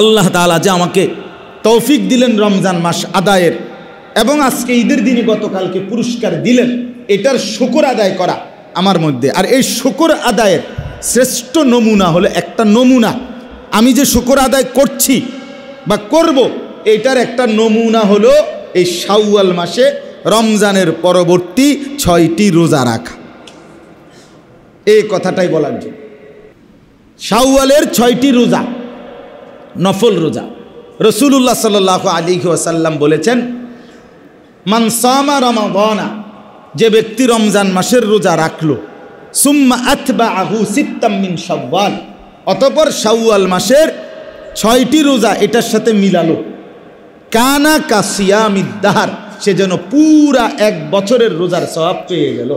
আল্লাহ তাআলা যে আমাকে তৌফিক দিলেন রমজান মাস আদায়ের, এবং আজকে ঈদের দিনে গতকালকে পুরস্কার দিলেন, এটার শুকর আদায় করা আমার মধ্যে। আর এই শুকর আদায়ের শ্রেষ্ঠ নমুনা হলো, একটা নমুনা আমি যে শুকর আদায় করছি বা করব, এটার একটা নমুনা হলো এই শাওয়াল মাসে রমজানের পরবর্তী 6টি রোজা রাখা। এই কথাটাই বলার জন্য শাওয়ালের 6টি রোজা নফল রোজা। রাসূলুল্লাহ সাল্লাল্লাহু আলাইহি ওয়াসাল্লাম বলেছেন, মান সামা রমাদানা, যে ব্যক্তি রমজান মাসের রোজা রাখলো, সুম্মা আতবাআহু সিত্তাম মিন শাওয়াল, অতঃপর শাওয়াল মাসের 6টি রোজা এটার সাথে মিলালো, কানা কাসিয়ামিদ দাহর, সে যেন পুরা 1 বছরের রোজার সওয়াব পেয়ে গেল।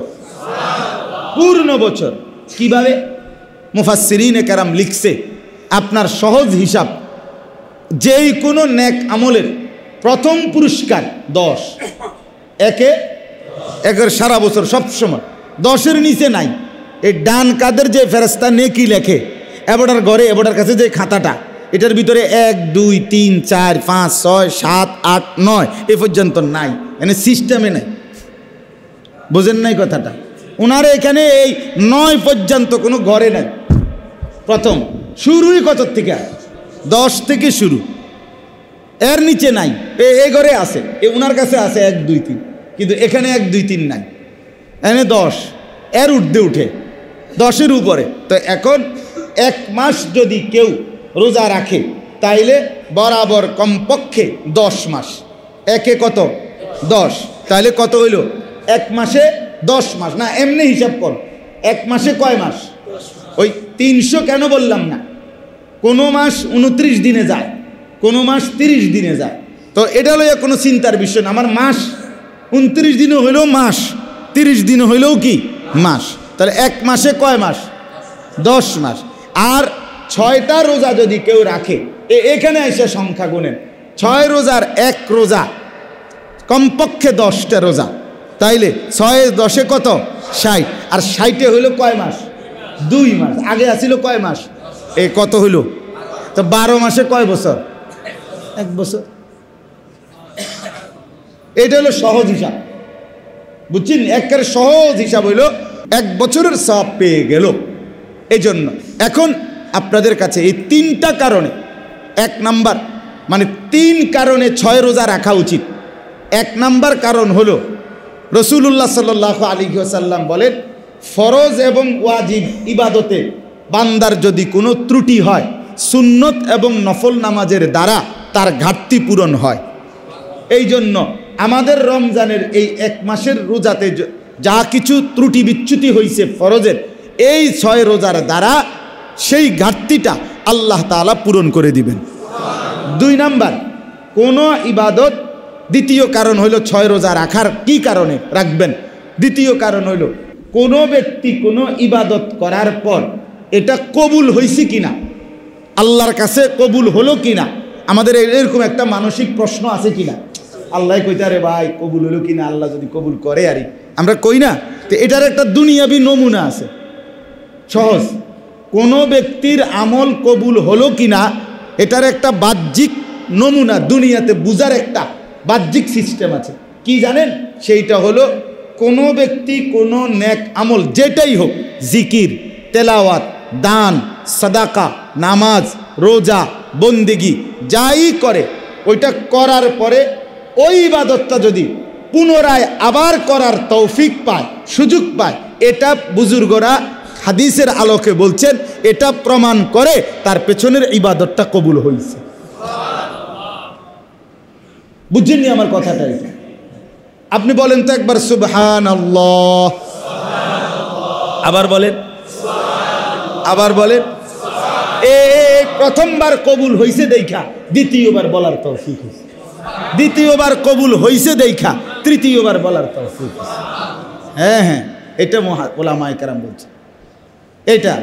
পূর্ণ বছর। কিভাবে? মুফাসসিরিনে কেরাম লিখছে, আপনার সহজ হিসাব, যেই কোনো নেক আমলের প্রথম পুরস্কার 10, একের সারা বছর সবসময় 10-এর নিচে নাই। এই ডান কাদের যে ফেরেশতা নেকি লেখে, এবাটার ঘরে এবাটার কাছে যে খাতাটা, এটার ভিতরে 1, 2, 3, 4, 5, 6, 7, 8, 9 এ পর্যন্ত নাই, এখানে সিস্টেমে নাই। বোঝেন নাই কথাটা? ওনার এখানে এই 9 পর্যন্ত কোনো ঘরে নাই। প্রথম শুরুই কত থেকে? 10 থেকে শুরু, এর নিচে নাই। এই ঘরে আছে, ওনার কাছে আছে 1, 2, 3, কিন্তু এখানে 1, 2, 3 নাই, এখানে 10, এর ঊর্ধ্বে উঠে 10-এর উপরে। তো এখন 1 মাস যদি কেউ রোজা রাখে, তাইলে বরাবর কমপক্ষে 10 মাস, একে কত? 10, তাইলে কত হইল? 1 মাসে 10 মাস। না, এমনি হিসাব কর, 1 মাসে কয় মাস? ওই 300 কেন বললাম না? কোনো মাস 29 দিনে যায়, কোনো মাস 30 দিনে যায়। তো এটা লইয়া কোনো চিন্তার বিষয় না। আমার মাস 29 দিনও হইলেও মাস, 30 দিনও হইলেও কি মাস। তাহলে 1 মাসে কয় মাস? 10 মাস। আর 6টা রোজা যদি কেউ রাখে, এখানে এসে সংখ্যা গুনেন, 6 রোজার 1 রোজা, কমপক্ষে 10টা রোজা, তাইলে 6 10 কত? 60। আর 60-এ হইল কয় মাস? 2 মাস। আগে আসিল কয় মাস? এ কত হইল? তো 12 মাসে কয় বছর? 1 বছর। এটা হলো সহজ হিসাব, বুঝছেন? একেবারে সহজ হিসাব হইল 1 বছরের সওয়াব পেয়ে গেল। এই জন্য এখন আপনাদের কাছে এই 3টা কারণে, 1 নাম্বার মানে 3 কারণে 6 রোজা রাখা উচিত। 1 নাম্বার কারণ হলো, রাসূলুল্লাহ সাল্লাল্লাহু আলাইহি ওয়াসাল্লাম বলেন, ফরজ এবং ওয়াজিব ইবাদতে বান্দার যদি কোনো ত্রুটি হয়, সুন্নত এবং নফল নামাজের দ্বারা তার ঘাটতি পূরণ হয়। এই জন্য আমাদের রমজানের এই 1 মাসের রোজাতে যা কিছু ত্রুটি বিচ্যুতি হয়েছে ফরজের, এই 6 রোজার দ্বারা সেই ঘাটতিটা আল্লাহ তাআলা পূরণ করে দিবেন। 2 নাম্বার, কোনো ইবাদত, দ্বিতীয় কারণ হইল 6 রোজা রাখার কি কারণে রাখবেন। দ্বিতীয় কারণ হইল, কোনো ব্যক্তি কোনো ইবাদত করার পর এটা কবুল হয়েছে কিনা, আল্লাহর কাছে কবুল হলো কিনা। আমাদের এরকম একটা মানসিক প্রশ্ন আছে কিনা, আল্লাহ কইতে আরে ভাই কবুল হলো কিনা, আল্লাহ যদি কবুল করে আরে আমরা কই না। তো এটার একটা দুনিয়াবি নমুনা আছে, সহজ। কোনো ব্যক্তির আমল কবুল হলো কিনা এটার একটা বাহ্যিক নমুনা, দুনিয়াতে বুঝার একটা বাহ্যিক সিস্টেম আছে। কি জানেন? সেইটা হলো, কোনো ব্যক্তি কোনো নেক আমল যেটাই হোক, জিকির, তেলাওয়াত, দান, সাদাকা, নামাজ, রোজা, বন্দেগি যাই করে, ওইটা করার পরে ওই ইবাদতটা যদি পুনরায় আবার করার তৌফিক পায়, সুযোগ পায়, এটা বুজুর্গরা হাদিসের আলোকে বলছেন, এটা প্রমাণ করে তার পেছনের ইবাদতটা কবুল হয়েছে। বুঝছেননি আমার কথাটা? এটা আপনি বলেন তো একবার সুবহানাল্লাহ, আবার বলেন, আবার বলেন। এই প্রথমবার কবুল হইছে দেখা দ্বিতীয়বার বলার তৌফিক হইছে, দ্বিতীয়বার কবুল হইছে দেখা তৃতীয়বার বলার তৌফিক হইছে। হ্যাঁ হ্যাঁ, এটা ওলামায়ে কেরাম বলছে। এটা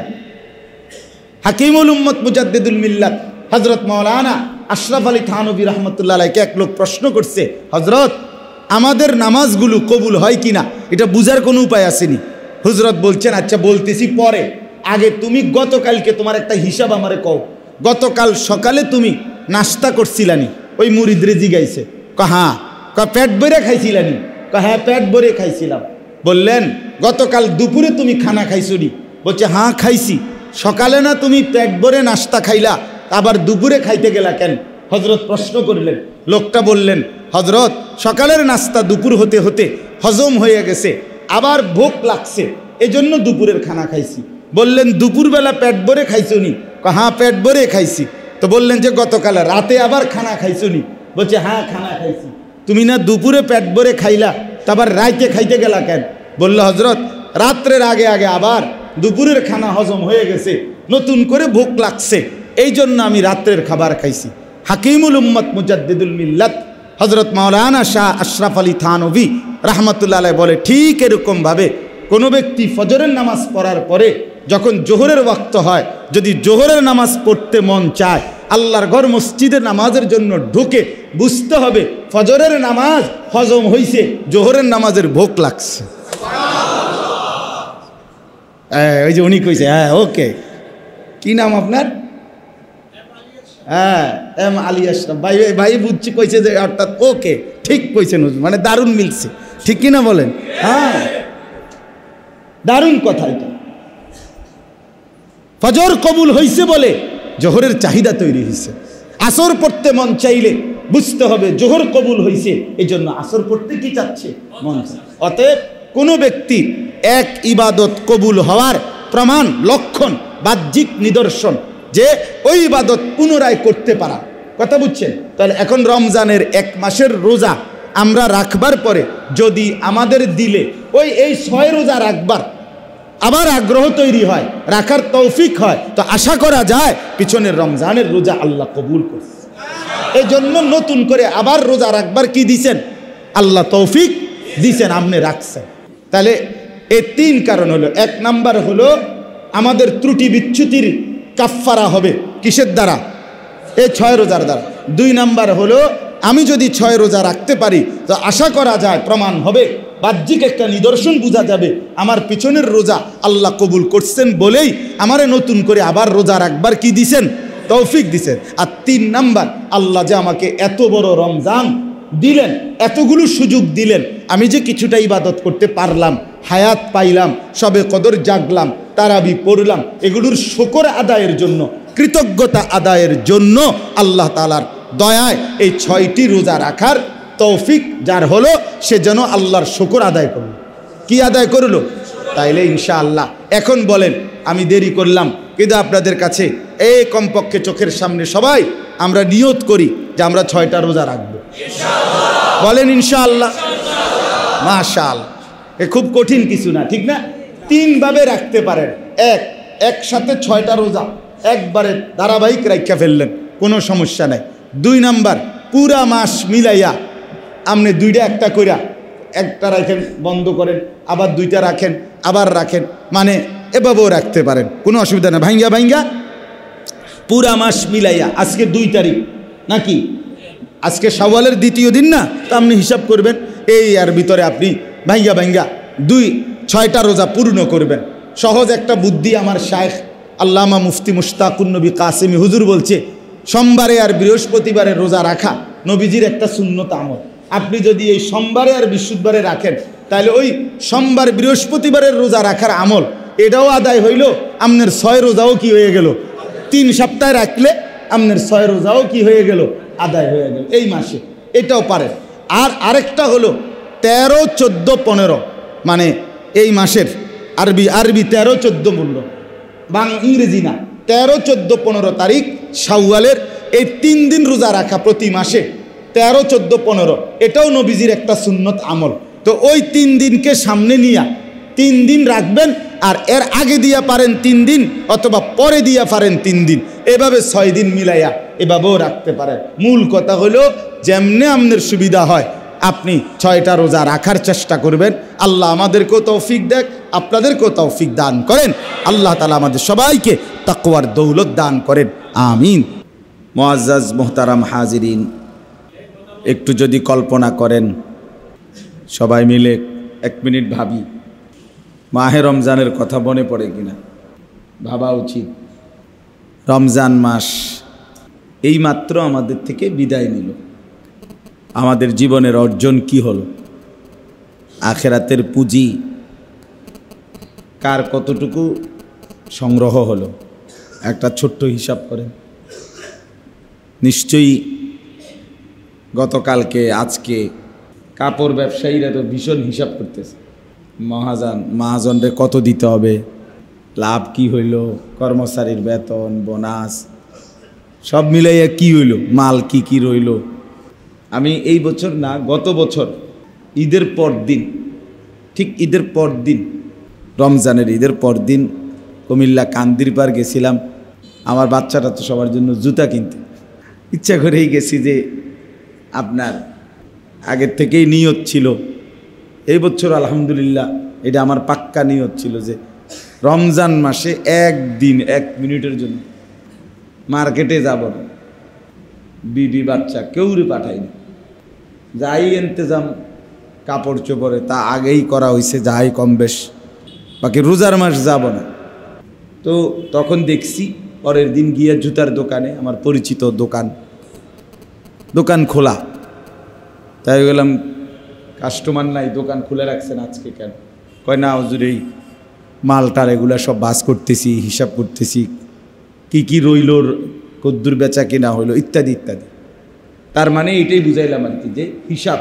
হাকিমুল উম্মত মুজাদ্দিদুল মিল্লাত হযরত মাওলানা আশরাফ আলী থানভী রাহমাতুল্লাহ আলাইহি এক লোক প্রশ্ন করছে, হযরত আমাদের নামাজগুলো কবুল হয় কিনা এটা বুঝার কোনো উপায় আসেনি। হযরত বলছেন, আচ্ছা বলতেছি পরে, আগে তুমি গতকালকে তোমার একটা হিসাব আমারে কও, গতকাল সকালে তুমি নাস্তা করছিলানি? ওই মুরিদরে জিগাইছে, হ্যাঁ। পেট ভরে খাইছিলানি? হ্যাঁ পেট ভরে খাইছিলাম। বললেন গতকাল দুপুরে তুমি খানা খাইছো নি? বলছে হ্যাঁ খাইছি। সকালে না তুমি পেট ভরে নাস্তা খাইলা, আবার দুপুরে খাইতে গেলা কেন? হজরত প্রশ্ন করলেন। লোকটা বললেন, হজরত সকালের নাস্তা দুপুর হতে হতে হজম হয়ে গেছে, আবার ভোক লাগছে, এজন্য দুপুরের খানা খাইছি। বললেন দুপুরবেলা পেট ভরে খাইছো নি? হ্যাঁ পেট ভরে খাইছি। তো বললেন যে গতকাল রাতে আবার খানা খাইছো নি? বলছে হ্যাঁ খানা খাইছি। তুমি না দুপুরে পেট ভরে খাইলা, তারপর রাইতে খাইতে গেলা কেন? বলল হজরত রাত্রের আগে আগে আবার দুপুরের খানা হজম হয়ে গেছে, নতুন করে ভোক লাগছে, এই জন্য আমি রাত্রের খাবার খাইছি। হাকিমুল উম্মত মুজাদ্দিদুল মিল্লাত হজরত মাওলানা শাহ আশরাফ আলী থানভী রাহমাতুল্লাহ আলাইহি বলে, ঠিক এরকমভাবে কোনো ব্যক্তি ফজরের নামাজ পড়ার পরে যখন জোহরের ওয়াক্ত হয়, যদি জোহরের নামাজ পড়তে মন চায়, আল্লাহর ঘর মসজিদের নামাজের জন্য ঢুকে, বুঝতে হবে ফজরের নামাজ হজম হইছে, জোহরের নামাজের ভোগ লাগছে। ওই যে উনি কইছে, হ্যাঁ ওকে, কি নাম আপনার? হ্যাঁ এম আলী আশরাফ ভাই। ভাই বুঝছি কইছে যে অর্থাৎ ওকে, ঠিক কইছেন, মানে দারুণ মিলছে, ঠিক কিনা বলেন? হ্যাঁ দারুণ কথা এটা। ফজর কবুল হইছে বলে জোহরের চাহিদা তৈরি হয়েছে। আসর পড়তে মন চাইলে বুঝতে হবে জোহর কবুল হইছে, এই জন্য আসর পড়তে কি চাচ্ছে? মন চায়। অতএব কোনো ব্যক্তি এক ইবাদত কবুল হওয়ার প্রমাণ, লক্ষণ, বাহ্যিক নিদর্শন যে ওই ইবাদত পুনরায় করতে পারা, কথা বুঝছেন? তাহলে এখন রমজানের 1 মাসের রোজা আমরা রাখবার পরে যদি আমাদের দিলে এই 6 রোজা রাখবার আবার আগ্রহ তৈরি হয়, রাখার তৌফিক হয়, তো আশা করা যায় পিছনের রমজানের রোজা আল্লাহ কবুল করছে। এই জন্য নতুন করে আবার রোজা রাখবার কি দিছেন? আল্লাহ তৌফিক দিছেন, আপনি রাখছেন। তাহলে এই 3 কারণ হলো। 1 নাম্বার হলো আমাদের ত্রুটি বিচ্যুতির কাফফারা হবে কিসের দ্বারা? এই 6 রোজার দ্বারা। 2 নাম্বার হলো আমি যদি 6 রোজা রাখতে পারি তো আশা করা যায়, প্রমাণ হবে, বাহ্যিক একটা নিদর্শন বোঝা যাবে আমার পিছনের রোজা আল্লাহ কবুল করছেন বলেই আমারে নতুন করে আবার রোজা রাখবার কি দিছেন? তৌফিক দিছেন। আর 3 নাম্বার, আল্লাহ যে আমাকে এত বড় রমজান দিলেন, এতগুলো সুযোগ দিলেন, আমি যে কিছুটা ইবাদত করতে পারলাম, হায়াত পাইলাম, সবে কদর জাগলাম, তারাবি পড়লাম, এগুলোর শুকর আদায়ের জন্য, কৃতজ্ঞতা আদায়ের জন্য আল্লাহ তাআলার দয়ায় এই 6টি রোজা রাখার তৌফিক যার হলো, সে যেন আল্লাহর শুকর আদায় করল। কি আদায় করল? তাইলে ইনশাআল্লাহ এখন বলেন, আমি দেরি করলাম কিন্তু আপনাদের কাছে এই কমপক্ষে চোখের সামনে সবাই আমরা নিয়ত করি যে আমরা 6টা রোজা রাখবো। বলেন ইনশাআল্লাহ। মাশাআল্লাহ, এ খুব কঠিন কিছু না, ঠিক না? 3 ভাবে রাখতে পারেন। একসাথে 6টা রোজা একবারে ধারাবাহিক রাখা ফেললেন, কোনো সমস্যা নাই। 2 নাম্বার, পুরা মাস মিলাইয়া আপনি 2টা একটা কইরা, একটা রাখেন, বন্ধ করেন, আবার 2টা রাখেন, আবার রাখেন, মানে এভাবেও রাখতে পারেন, কোনো অসুবিধা নেই। ভাঙ্গা পুরা মাস মিলাইয়া, আজকে 2 তারিখ নাকি? আজকে শাওয়ালের 2য় দিন না? তা আপনি হিসাব করবেন, এই আর ভিতরে আপনি ভাঙ্গা 6টা রোজা পূর্ণ করবেন। সহজ একটা বুদ্ধি আমার শায়েখ আল্লামা মুফতি মুশতাকুন নবী কাসেমি হুজুর বলছে, সোমবারে আর বৃহস্পতিবারে রোজা রাখা নবীজির একটা সুন্নত আমল। আপনি যদি এই সোমবারে আর বৃহস্পতিবারে রাখেন, তাহলে ওই সোমবার বৃহস্পতিবারের রোজা রাখার আমল এটাও আদায় হইল, আপনার 6 রোজাও কি হয়ে গেল? 3 সপ্তাহ রাখলে আপনার 6 রোজাও কি হয়ে গেল? আদায় হয়ে গেল এই মাসে। এটাও পারেন। আর আরেকটা হলো 13, 14, 15, মানে এই মাসের আরবি 13, 14 মূল্য, ইংরেজি না, 13, 14, 15 তারিখ শাওয়ালের এই 3 দিন রোজা রাখা প্রতি মাসে, 13, 14, 15, এটাও নবীজির একটা সুন্নত আমল। তো ওই 3 দিনকে সামনে নিয়ে 3 দিন রাখবেন, আর এর আগে দিয়া পারেন 3 দিন, অথবা পরে দিয়া পারেন 3 দিন, এভাবে 6 দিন মিলাইয়া এভাবেও রাখতে পারেন। মূল কথা হলো যেমনে আপনার সুবিধা হয় আপনি 6টা রোজা রাখার চেষ্টা করবেন। আল্লাহ আমাদেরকেও তৌফিক দেখ, আপনাদেরকেও তৌফিক দান করেন। আল্লাহ তাআলা আমাদের সবাইকে তাকওয়ার দৌলত দান করেন, আমিন। মুআজ্জাজ মুহতারাম হাজিরিন, একটু যদি কল্পনা করেন, সবাই মিলে 1 মিনিট ভাবি, মাহে রমজানের কথা মনে পড়ে কিনা? ভাবা উচিত। রমজান মাস এইমাত্র আমাদের থেকে বিদায় নিল। আমাদের জীবনের অর্জন কি হলো? আখেরাতের পুঁজি কার কতটুকু সংগ্রহ হলো? একটা ছোট্ট হিসাব করেন। নিশ্চয়ই গতকালকে আজকে কাপড় ব্যবসায়ীরা তো ভীষণ হিসাব করতেছে, মহাজনরে কত দিতে হবে, লাভ কি হইল, কর্মচারীর বেতন, বোনাস সব মিলাইয়া কি হইল, মাল কি কি রইল। আমি এই বছর না, গত বছর ঈদের পর দিন, ঠিক ঈদের পর দিন, রমজানের ঈদের পর দিন কুমিল্লা কান্দিরপাড় গেছিলাম। আমার বাচ্চাটা তো সবার জন্য জুতা কিনতে, ইচ্ছা করেই গেছি যে আপনার আগের থেকেই নিয়ত ছিল। এই বছর আলহামদুলিল্লাহ এটা আমার পাক্কা নিয়ত ছিল যে রমজান মাসে একদিন 1 মিনিটের জন্য মার্কেটে যাব না, বিবি বাচ্চা কেউরে পাঠাইনি, যাই ইন্তজাম কাপড় চোপড়ে তা আগেই করা হয়েছে, যাই কম বেশ, বাকি রোজার মাস যাব না। তো তখন দেখছি পরের দিন গিয়ে জুতার দোকানে, আমার পরিচিত দোকান খোলা, তাই গেলাম, কাস্টমার নাই, দোকান খুলে রাখছেন আজকে কেন? কয় না হুজুর এই মালটার এগুলা সব বাস করতেছি, হিসাব করতেছি, কি কি রইল, কদ্দুর বেচা কিনা হইলো, ইত্যাদি ইত্যাদি। তার মানে এটাই বুঝাইলাম আর কি যে হিসাব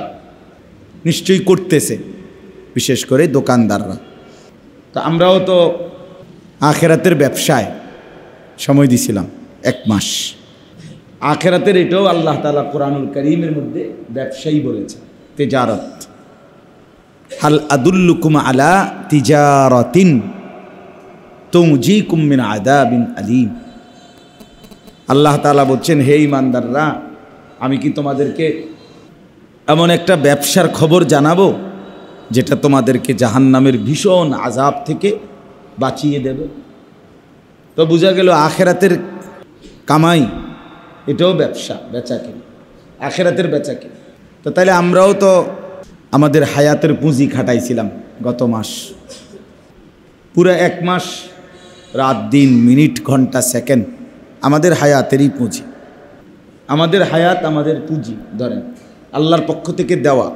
নিশ্চয়ই করতেছে, বিশেষ করে দোকানদাররা। তো আমরাও তো আখেরাতের ব্যবসায় সময় দিছিলাম 1 মাস। আখেরাতের এটাও আল্লাহ তাআলা কোরআনুল কারীমের মধ্যে ব্যবসায়ী বলেছে, তিজারত। হাল আদুল্লুকুম আলা তিজারাতিন তুনজিকুম মিন আযাবিন আলীম। আল্লাহ তাআলা বলছেন, হে ঈমানদাররা, আমি কি তোমাদেরকে এমন একটা ব্যবসার খবর জানাবো যেটা তোমাদেরকে জাহান্নামের ভীষণ আযাব থেকে বাঁচিয়ে দেবে? তো বোঝা গেল আখেরাতের কামাই এটাও ব্যবসা, বেচাকেনা, আখেরাতের বেচাকেনা। তো তাইলে আমরাও তো আমাদের হায়াতের পুঁজি খাটাইছিলাম গত মাস, পুরো 1 মাস, রাত দিন, মিনিট, ঘন্টা, সেকেন্ড আমাদের হায়াতেরই পুঁজি। আমাদের হায়াত আমাদের পুঁজি ধরেন আল্লাহর পক্ষ থেকে দেওয়া।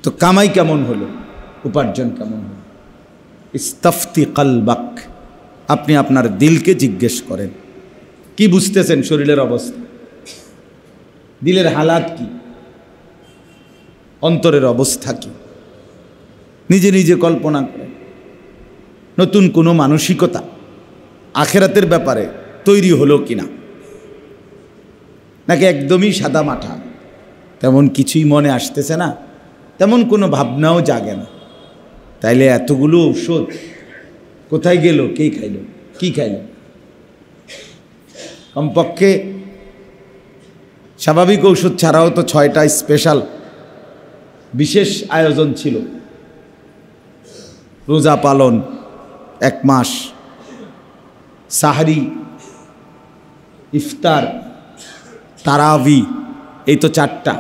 তো কামাই কেমন হলো, উপার্জন কেমন হলো? ইস্তাফতি কলবাক, আপনি আপনার দিলকে জিজ্ঞেস করেন, কি বুঝতেছেন শরীরের অবস্থা, দিলের হালাত কি, অন্তরের অবস্থা কি? নিজে নিজে কল্পনা করেন, নতুন কোনো মানসিকতা আখেরাতের ব্যাপারে তৈরি হলো কিনা, নাকি একদমই সাদা মাঠা, তেমন কিছুই মনে আসতেছে না, তেমন কোনো ভাবনাও জাগে না। তাইলে এতগুলো ঔষধ কোথায় গেল, কে খাইল, কি খাইল? কমপক্ষে স্বাভাবিক ঔষধ ছাড়াও তো 6টা স্পেশাল বিশেষ আয়োজন ছিল। রোজা পালন 1 মাস, সাহরি, ইফতার, তারাবি, এই তো 4টা,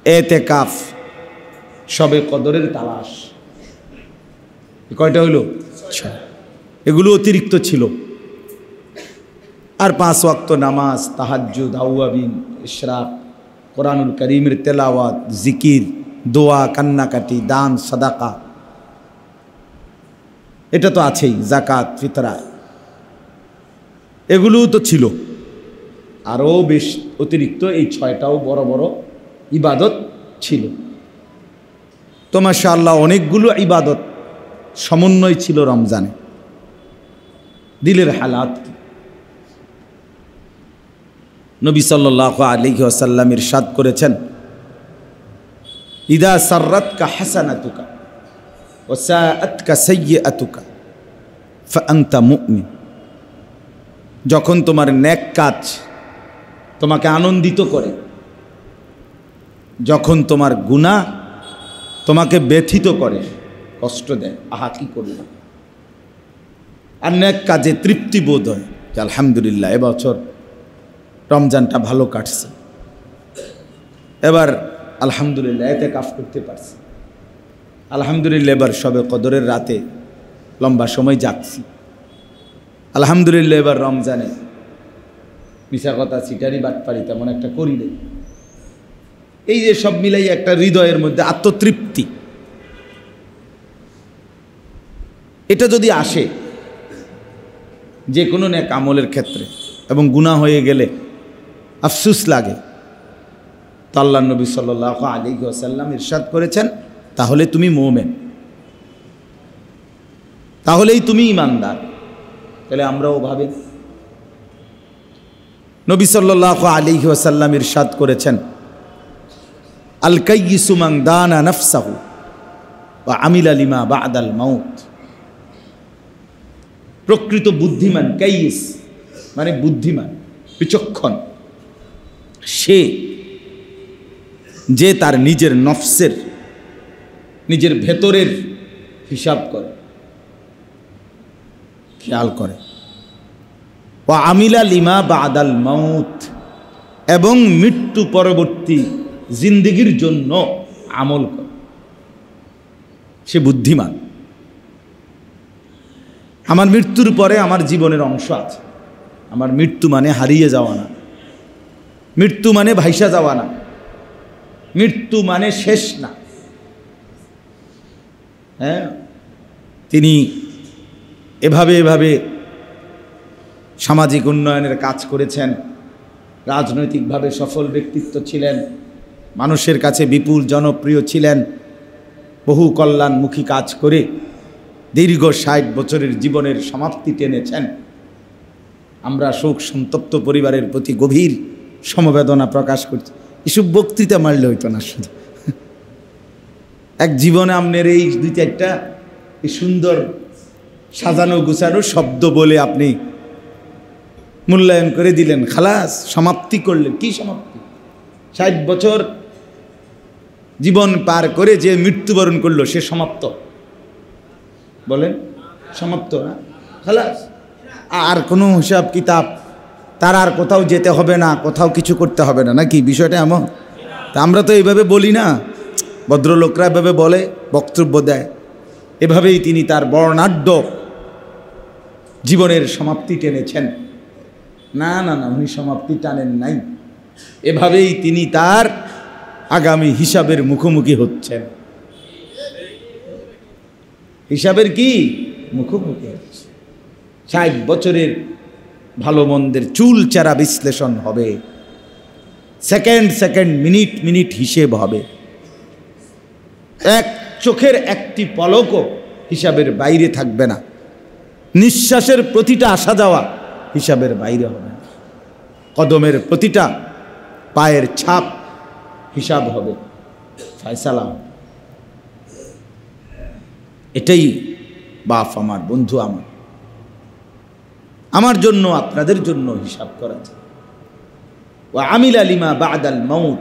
এতেকাফ, শবে কদরের তালাশ, কয়টা হইল? 6। এগুলো অতিরিক্ত ছিল। আর 5 ওয়াক্ত নামাজ, তাহাজ্জুদ, আউয়াবিন, ইশরাক, কোরআনুল কারীমের তেলাওয়াত, জিকির, দোয়া, কান্নাকাটি, দান, সাদাকা, এটা তো আছেই, জাকাত, ফিতরা, এগুলোও তো ছিল। আরও বেশ অতিরিক্ত এই 6টাও বড় বড় ইবাদত ছিল। তো মাশাআল্লাহ অনেকগুলো ইবাদত সমন্বয় ছিল রমজানে। দিলের হালাত কি? নবী সাল্লাল্লাহু আলাইহি ওয়াসাল্লাম ইরশাদ করেছেন, ইদা সাররাতকা হাসানাতুকা ওয়া সাআতকা সাইয়্যাতুকা ফাআনতা মুমিন। যখন তোমার নেক কাজ তোমাকে আনন্দিত করে, যখন তোমার গুনাহ তোমাকে ব্যথিত করে, কষ্ট দেয়, আহা কি করল, আর নেক কাজে তৃপ্তি বোধ হয় যে আলহামদুলিল্লাহ এবছর রমজানটা ভালো কাটছে, এবার আলহামদুলিল্লাহ ইতিকাফ করতে পারছি, আলহামদুলিল্লাহ এবার শবে কদরের রাতে লম্বা সময় জাগছি, আলহামদুলিল্লাহ এবার রমজানে মিশা কথা সিটারি বাটপারি তেমন একটা করি নেই। এই যে সব মিলাই একটা হৃদয়ের মধ্যে আত্মতৃপ্তি, এটা যদি আসে যে কোনো নেক আমলের ক্ষেত্রে এবং গুনাহ হয়ে গেলে আফসোস লাগে, তো আল্লাহ নবী সাল্লাল্লাহু আলাইহি ওয়াসাল্লাম ইরশাদ করেছেন, তাহলে তুমি মুমিন, তাহলেই তুমি ঈমানদার। তাহলে আমরাও ভাবি, নবী সাল্লাল্লাহু আলাইহি ওয়াসাল্লাম ইরশাদ করেছেন, আল কাইয়িসু মান দানা নাফসাহু ওয়া আমিলা লিমা বা'দাল মাউত। প্রকৃত বুদ্ধিমান, কাইয়িস মানে বুদ্ধিমান, বিচক্ষণ, সে যে তার নিজের নফসের, নিজের ভেতরের হিসাব করে, খেয়াল করে। ওয়া আমিলা লিমা বা'দাল মাউত, এবং মৃত্যু পরবর্তী জিন্দেগির জন্য আমল করে, সে বুদ্ধিমান। আমার মৃত্যুর পরে আমার জীবনের অংশ আছে। আমার মৃত্যু মানে হারিয়ে যাওয়া না, মৃত্যু মানে ভাইসা যাওয়া না, মৃত্যু মানে শেষ না। হ্যাঁ, তিনি এভাবে সামাজিক উন্নয়নের কাজ করেছেন, রাজনৈতিকভাবে সফল ব্যক্তিত্ব ছিলেন, মানুষের কাছে বিপুল জনপ্রিয় ছিলেন, বহু কল্যাণমুখী কাজ করে দীর্ঘ 60 বছরের জীবনের সমাপ্তি টেনেছেন। আমরা শোক সন্তপ্ত পরিবারের প্রতি গভীর সমবেদনা প্রকাশ করছি। এসব বক্তৃতা মারলে হইতো না, শুধু এক জীবনে আপনার এই 2-4টা সুন্দর সাজানো গুছানো শব্দ বলে আপনি মূল্যায়ন করে দিলেন, খালাস, সমাপ্তি করলেন। কি সমাপ্তি? 60 বছর জীবন পার করে যে মৃত্যুবরণ করলো সে সমাপ্ত? বলেন সমাপ্ত না, খালাস। আর কোনো হিসাব কিতাব তার আর কোথাও যেতে হবে না, কোথাও কিছু করতে হবে না, নাকি বিষয়টা এমন? তা আমরা তো এইভাবে বলি না, ভদ্রলোকরা এভাবে বলে, বক্তব্য দেয়। এভাবেই তিনি তার বর্ণাঢ্য জীবনের সমাপ্তি টেনেছেন। না না না, উনি সমাপ্তি টানেন নাই, এভাবেই তিনি তার আগামী হিসাবের মুখোমুখি হচ্ছেন। হিসাবের কি মুখোমুখি হচ্ছে? 60 বছরের ভালো মন্দের চুলচেরা বিশ্লেষণ হবে, সেকেন্ড মিনিট হিসেব হবে। এক চোখের একটি পলকও হিসাবের বাইরে থাকবে না, নিঃশ্বাসের প্রতিটা আসা যাওয়া হিসাবের বাইরে হবে না, কদমের প্রতিটা পায়ের ছাপ হিসাব হবে, ফয়সালা। এটাই বাপ আমার, বন্ধু আমার জন্য, আপনাদের জন্য হিসাব করা যায়। ওয়া আমিলা লিমা বা'দাল মাউত।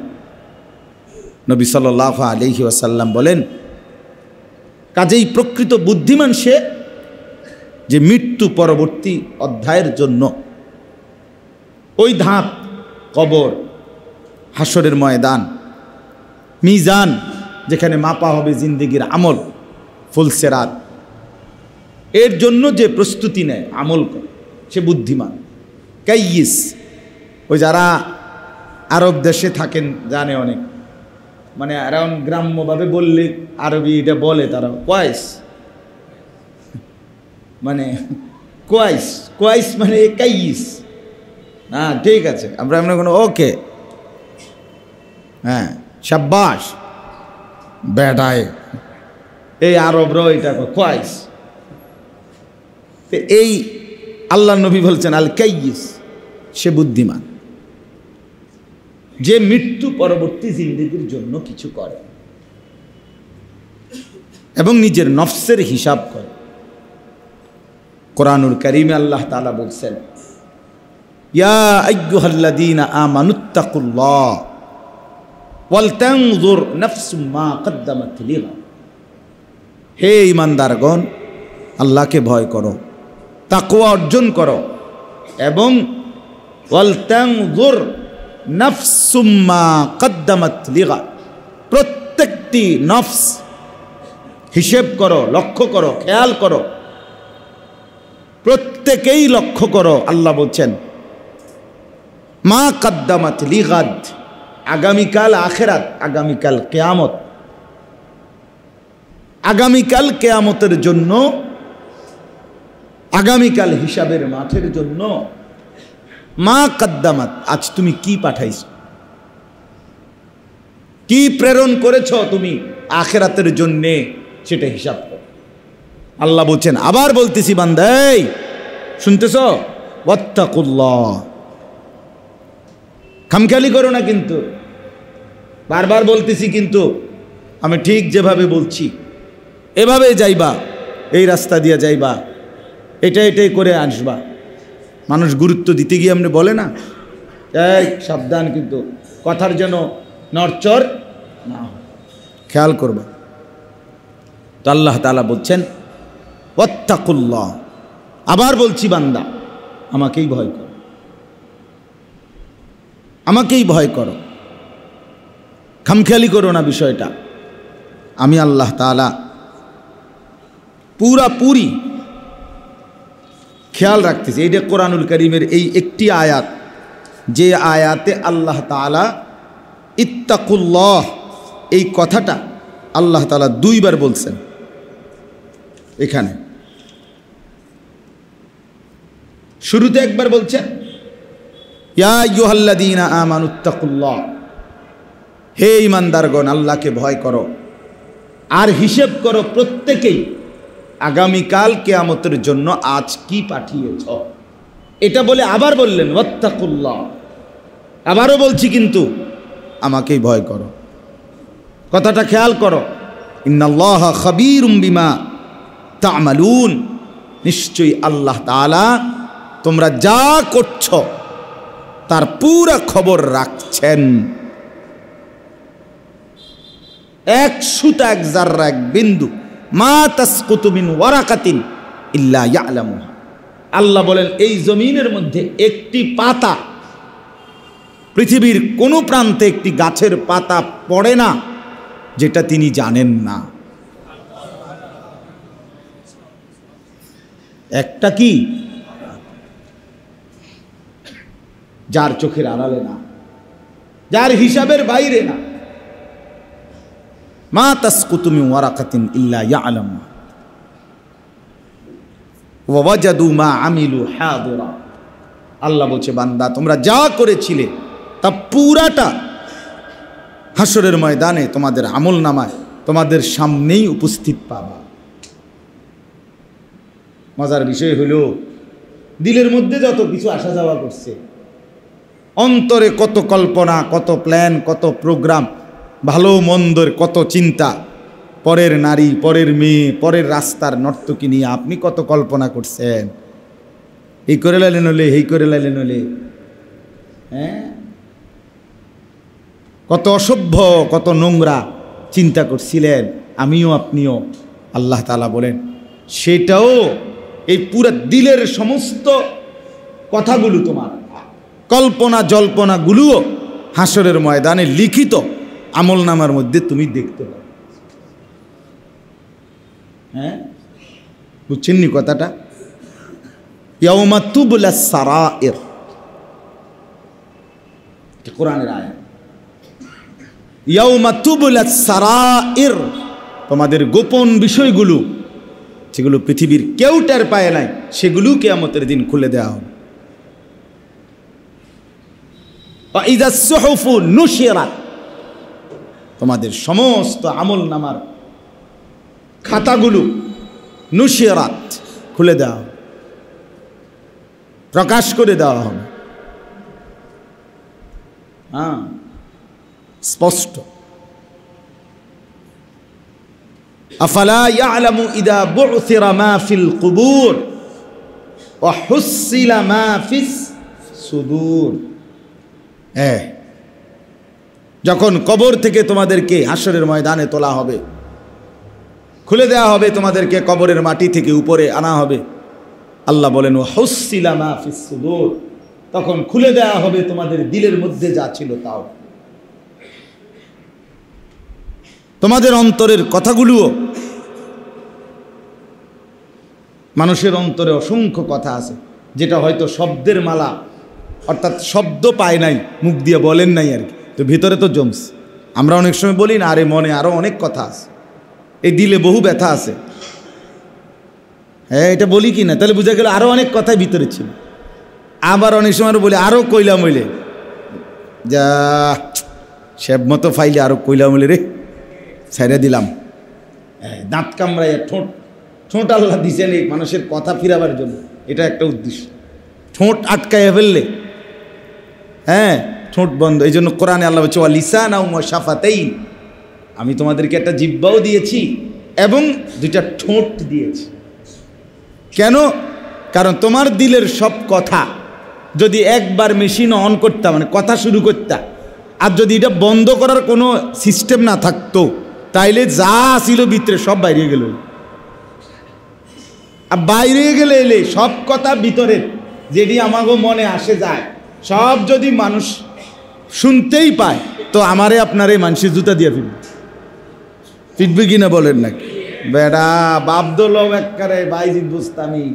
নবী সাল্লাল্লাহু আলাইহি ওয়াসাল্লাম বলেন, কাজেই প্রকৃত বুদ্ধিমান সে যে মৃত্যু পরবর্তী অধ্যায়ের জন্য ওই ধাপ, কবর, হাসরের ময়দান, মিজান, যেখানে মাপা হবে জিন্দেগির আমল, ফুলসেরাত, এর জন্য যে প্রস্তুতি নেয়, আমল করে, সে বুদ্ধিমান, কাইয়িস। ওই যারা আরব দেশে থাকেন জানে অনেক, মানে অ্যারাউন্ড গ্রাম্যভাবে বললে আরবি এটা বলে তারা, কোয়াইস, মানে কোয়াইস মানে কাইয়িস। হ্যাঁ ঠিক আছে, আমরা এমন কোনো ওকে, হ্যাঁ শাব্বাস বেটায়, এই আরবরাও এটা কোয়াইস। এই আল্লাহ নবী বলছেন আল কাইয়িস, সে বুদ্ধিমান যে মৃত্যু পরবর্তী জিন্দেগির জন্য কিছু করে এবং নিজের নফসের হিসাব করে। কোরআনুল কারীমে আল্লাহ তাআলা বলছেন, ইয়া আইয়ুহাল্লাযীনা আমানুত্তাকুল্লাহ ওয়াল তানজুর নাফসুম মা কদ্দামাত লিগাদ। হে ঈমানদারগণ, আল্লাহকে ভয় করো, তাকওয়া অর্জন করো, এবং ওয়াল তানজুর নাফসুম মা কদ্দামাত লিগাদ, প্রত্যেকটি নফস হিসেব করো, লক্ষ্য করো, খেয়াল করো প্রত্যেকেই লক্ষ্য করো, আল্লাহ বলছেন মা কাদ্দামাত লিগাদ, আগামীকাল আখিরাত, আগামীকাল কিয়ামত, আগামীকাল কিয়ামতের জন্য, আগামীকাল হিসাবের মাঠের জন্য মা কাদ্দামাত, আজ তুমি কি পাঠাইছো, কি প্রেরণ করেছ তুমি আখিরাতের জন্য, সেটা হিসাব করো। আল্লাহ বলছেন, আবার বলতেছি বান্দা, এই শুনতেছ, ওয়াত্তাকুল্লাহ, খামখেয়ালি করো না, কিন্তু বারবার বলতেছি, কিন্তু আমি ঠিক যেভাবে বলছি এভাবে যাইবা, এই রাস্তা দিয়ে যাইবা, এটাই করে আসবা। মানুষ গুরুত্ব দিতে গিয়ে আপনি বলে না, এই সাবধান, কিন্তু কথার যেন নড়চড় না, খেয়াল করবা। তো আল্লাহ তাআলা বলছেন ওয়াত্তাকুল্লাহ, আবার বলছি বান্দা আমাকেই ভয় করো, আমাকেই ভয় করো, খামখেয়ালি করো না বিষয়টা। আমি আল্লাহ তাআলা পুরাপুরি খেয়াল রাখতেছি। এইটা কোরআনুল কারীমের এই একটি আয়াত, যে আয়াতে আল্লাহ তাআলা ইত্তাকুল্লাহ এই কথাটা আল্লাহ তাআলা দুইবার বলছেন। এখানে শুরুতে একবার বলছেন ইয়া আইয়ুহাল্লাযীনা আমানুত্তাকুল্লাহ, হে ঈমানদারগণ আল্লাহকে ভয় করো, আর হিসেব করো প্রত্যেকেই আগামীকাল কিয়ামতের জন্য আজ কি পাঠিয়েছ। এটা বলে আবার বললেন ওয়াত্তাকুল্লাহ, আবারও বলছি কিন্তু আমাকেই ভয় করো। কথাটা খেয়াল করো, ইন্নাল্লাহা খাবীরুম বিমা তা'মালুন, নিশ্চয়ই আল্লাহ তাআলা তোমরা যা করছো তার পুরা খবর রাখছেন। এক সুতা, এক জাররা, এক বিন্দু, মা তাসকুতু মিন ওয়ারাকাতিন ইল্লা ইয়ালামুহা, আল্লাহ বলেন এই জমিনের মধ্যে একটি পাতা, পৃথিবীর কোনো প্রান্তে একটি গাছের পাতা পড়ে না যেটা তিনি জানেন না। একটা কি, যার চোখের আড়ালে না, যার হিসাবের বাইরে না। মা তাসকুতু মিন ওয়ারাকাতিন ইল্লা ইয়ালামুহা ওয়া ওয়াজাদু মা আমিলু হাদিরা, আল্লাহ বলছে বান্দা তোমরা যা করেছিলে তা পুরাটা হাসরের ময়দানে তোমাদের আমলনামায় তোমাদের সামনেই উপস্থিত পাবা। মজার বিষয় হলো দিলের মধ্যে যত কিছু আসা যাওয়া করছে, অন্তরে কত কল্পনা, কত প্ল্যান, কত প্রোগ্রাম, ভালো মন্দের কত চিন্তা, পরের নারী, পরের মেয়ে, পরের রাস্তার নর্তকী নিয়ে আপনি কত কল্পনা করছেন, এই করে লাইলেন হলে, এই করে লাইলেন হলে, হ্যাঁ, কত অসভ্য, কত নোংরা চিন্তা করছিলেন আমিও আপনিও। আল্লাহ তাআলা বলেন সেটাও, এই পুরো দিলের সমস্ত কথাগুলো, তোমার কল্পনা জল্পনাগুলোও হাসরের ময়দানে লিখিত আমলনামার মধ্যে তুমি দেখতে পাবে। হ্যাঁ, বুঝছেননি কথাটা? ইয়াউমা তুবলাস সারাইর, কোরআনের আয়াত। ইয়াউমা তুবলাস সারাইর, তোমাদের গোপন বিষয়গুলো যেগুলো পৃথিবীর কেউ টের পায় নাই, সেগুলো কিয়ামতের দিন খুলে দেওয়া হবে। ইযা সুহুফু নুশিরাত, তোমাদের সমস্ত আমলনামার খাতাগুলো নুশিরাত, খুলে দেওয়া হবে, প্রকাশ করে দেওয়া হবে। হ্যাঁ, স্পষ্ট। আফালা ইয়ালামু ইযা বু'থিরা মা ফিল কুবুর ওয়া হুসিলা মা ফিস সুদূর। যখন কবর থেকে তোমাদেরকে হাসরের ময়দানে তোলা হবে, খুলে দেওয়া হবে, তোমাদেরকে কবরের মাটি থেকে উপরে আনা হবে, আল্লাহ বলেন ওয়া হুসিলা মা ফিস সুদূর, তখন খুলে দেওয়া হবে তোমাদের দিলের মধ্যে যা ছিল তাও, তোমাদের অন্তরের কথাগুলোও মানুষের অন্তরে অসংখ্য কথা আছে যেটা হয়তো শব্দের মালা, অর্থাৎ শব্দ পায় নাই, মুখ দিয়ে বলেন নাই আর কি, তো ভিতরে তো জমস। আমরা অনেক সময় বলি না, আরে মনে আরও অনেক কথা আছে, এই দিলে বহু ব্যথা আছে। হ্যাঁ, এটা বলি কি না, তাহলে বোঝা গেল আরও অনেক কথাই ভিতরে ছিল। আবার অনেক সময় বলি আরও কইলাম হইলে, যা সব মতো ফাইলে আরও কইলাম হইলে রে, ছেড়ে দিলাম। দাঁত কামড়াইয়া ঠোঁট আল্লাহ দিছেন এই মানুষের কথা ফিরাবার জন্য, এটা একটা উদ্দেশ্য। ঠোঁট আটকাইয়া ফেললে, হ্যাঁ, ঠোঁট বন্ধ। এই জন্য কোরআনে আল্লাহ বলছে ওয়া লিসানাও ওয়া শাফাতাইন, আমি তোমাদেরকে একটা জিহ্বাও দিয়েছি এবং দুইটা ঠোঁট দিয়েছি। কেন? কারণ তোমার দিলের সব কথা যদি একবার মেশিন অন করতাম, মানে কথা শুরু করতাম, আর যদি এটা বন্ধ করার কোনো সিস্টেম না থাকতো, তাইলে যা ছিল ভিতরে সব বাইরে গেল। আর বাইরে গেলে এলে সব কথা ভিতরের যেটি আমাগো মনে আসে যায়, সব যদি মানুষ শুনতেই পায়, তো আমারে আপনারে মানুষের জুতা দিয়ে ফিটবে কিনা বলেন নাকি? বেড়া বাবদুল একবারে বাইজিদ বুস্তামি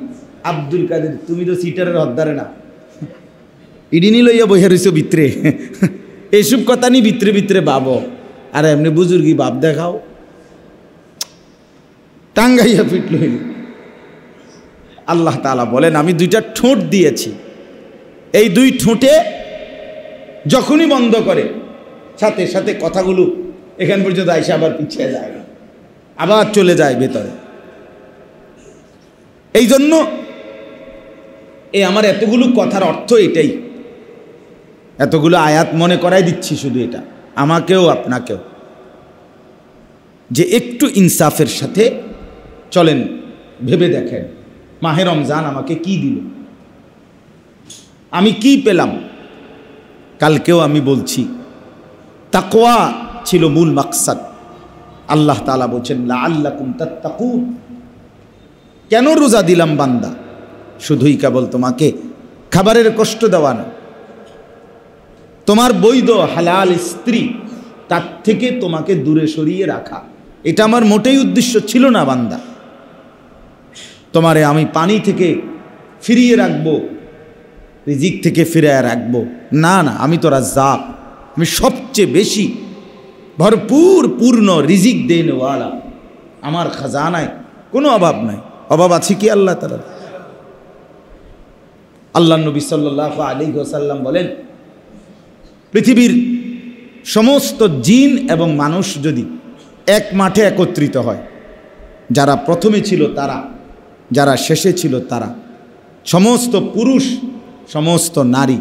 আব্দুল কাদের, তুমি তো সিটারের হদ্দারে না, ইডিনি লইয়া বইয়া রইছো ভিতরে, এইসব কথা নি ভিতরে ভিতরে ভাবো। আর এমনি বুজুর্গি বাপ দেখাও, টাঙ্গাইয়া ফিট লইল। আল্লাহ তাআলা বলেন আমি দুইটা ঠোঁট দিয়েছি, এই দুই ঠোঁটে যখনই বন্ধ করে সাথে সাথে কথাগুলো এখান পর্যন্ত আইসে আবার পিছিয়ে যায়, আবার চলে যায় ভেতরে। এই জন্য এই আমার এতগুলো কথার অর্থ এটাই, এতগুলো আয়াত মনে করাই দিচ্ছি শুধু এটা আমাকেও আপনাকেও, যে একটু ইনসাফের সাথে চলেন, ভেবে দেখেন মাহে রমজান আমাকে কি দিল, আমি কি পেলাম। কালকেও আমি বলছি তাকওয়া ছিল মূল মাকসাদ। আল্লাহ তাআলা বলছেন লাআল্লাকুম তাত্তাকুন, কেন রোজা দিলাম বান্দা? শুধুই কেবল তোমাকে খাবারের কষ্ট দেওয়া না, তোমার বৈধ হালাল স্ত্রী তার থেকে তোমাকে দূরে সরিয়ে রাখা, এটা আমার মোটেই উদ্দেশ্য ছিল না বান্দা। তোমারে আমি পানি থেকে ফিরিয়ে রাখবো, রিজিক থেকে ফিরিয়ে রাখবো, না না, আমি তো রাজ্জাক, আমি সবচেয়ে বেশি ভরপুর পূর্ণ রিজিক দেনওয়ালা, আমার খাজানায় কোনো অভাব নাই। অভাব আছে কি আল্লাহ তাআলা? আল্লাহ নবী সাল্লাল্লাহু আলাইহি ওয়াসাল্লাম বলেন পৃথিবীর সমস্ত জিন এবং মানুষ যদি এক মাঠে একত্রিত হয়, যারা প্রথমে ছিল তারা, যারা শেষে ছিল তারা, সমস্ত পুরুষ, সমস্ত নারী,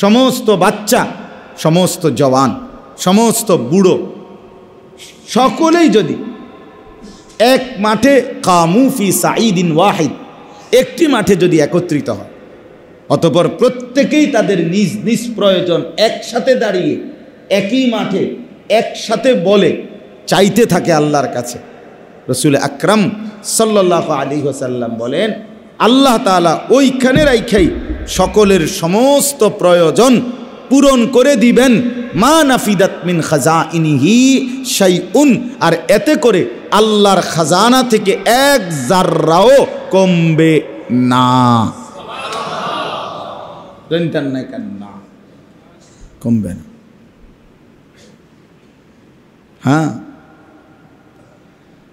সমস্ত বাচ্চা, সমস্ত জওয়ান, সমস্ত বুড়ো, সকলেই যদি এক মাঠে কামু ফি সাঈদিন ওয়াহিদ, একটি মাঠে যদি একত্রিত হয়, অতঃপর প্রত্যেকেই তাদের নিজ নিজ প্রয়োজন একসাথে দাঁড়িয়ে একই মাঠে একসাথে বলে চাইতে থাকে আল্লাহর কাছে, রাসূল আকরাম সাল্লাল্লাহু আলাইহি ওয়াসাল্লাম বলেন আল্লাহ তাআলা ওইখানে রাইখাই সকলের সমস্ত প্রয়োজন পূরণ করে দিবেন, মা নাফিদাত মিন খাজাইনিহি শাইউন, আর এতে করে আল্লাহর খাজানা থেকে এক জাররাও কমবে না। না, কমবে না। হ্যাঁ,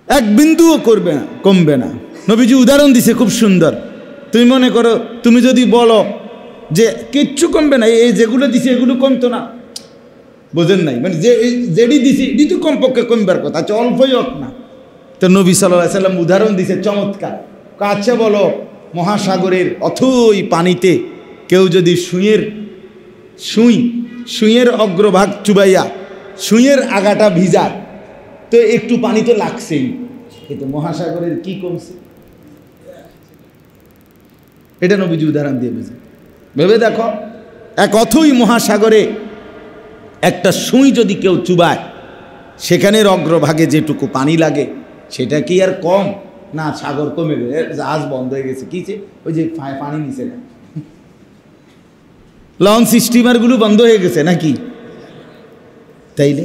এক বিন্দুও করবে না, কমবে না। নবীজি উদাহরণ দিছে খুব সুন্দর। তুমি মনে করো, তুমি যদি বলো যে কিচ্ছু কমবে না, এই যেগুলো দিছে এগুলো কমতো না, বোঝেন নাই, মানে যে যেটি দিছি এটি তো কমপক্ষে কমবার কথা, আচ্ছা অল্পই হোক না। তো নবী সাল্লাল্লাহু আলাইহি সাল্লাম উদাহরণ দিছে চমৎকার। আচ্ছা বলো, মহাসাগরের অথই পানিতে কেউ যদি সুঁইয়ের অগ্রভাগ চুবাইয়া সুঁইয়ের আগাটা ভিজায়, তো একটু পানি তো লাগছেই, কিন্তু মহাসাগরের কি কমছে? এটা নবীজি উদাহরণ দিয়ে বুঝে। ভেবে দেখো, এক অথই মহাসাগরে একটা সুঁই যদি কেউ চুবায়, সেখানের অগ্রভাগে যেটুকু পানি লাগে সেটা কি আর কম? না, সাগর কমে গেছে, জাহাজ বন্ধ হয়ে গেছে। কিছে? ওই যে পানি নিচে না, লঞ্চ স্টিমারগুলো বন্ধ হয়ে গেছে নাকি? তাইলে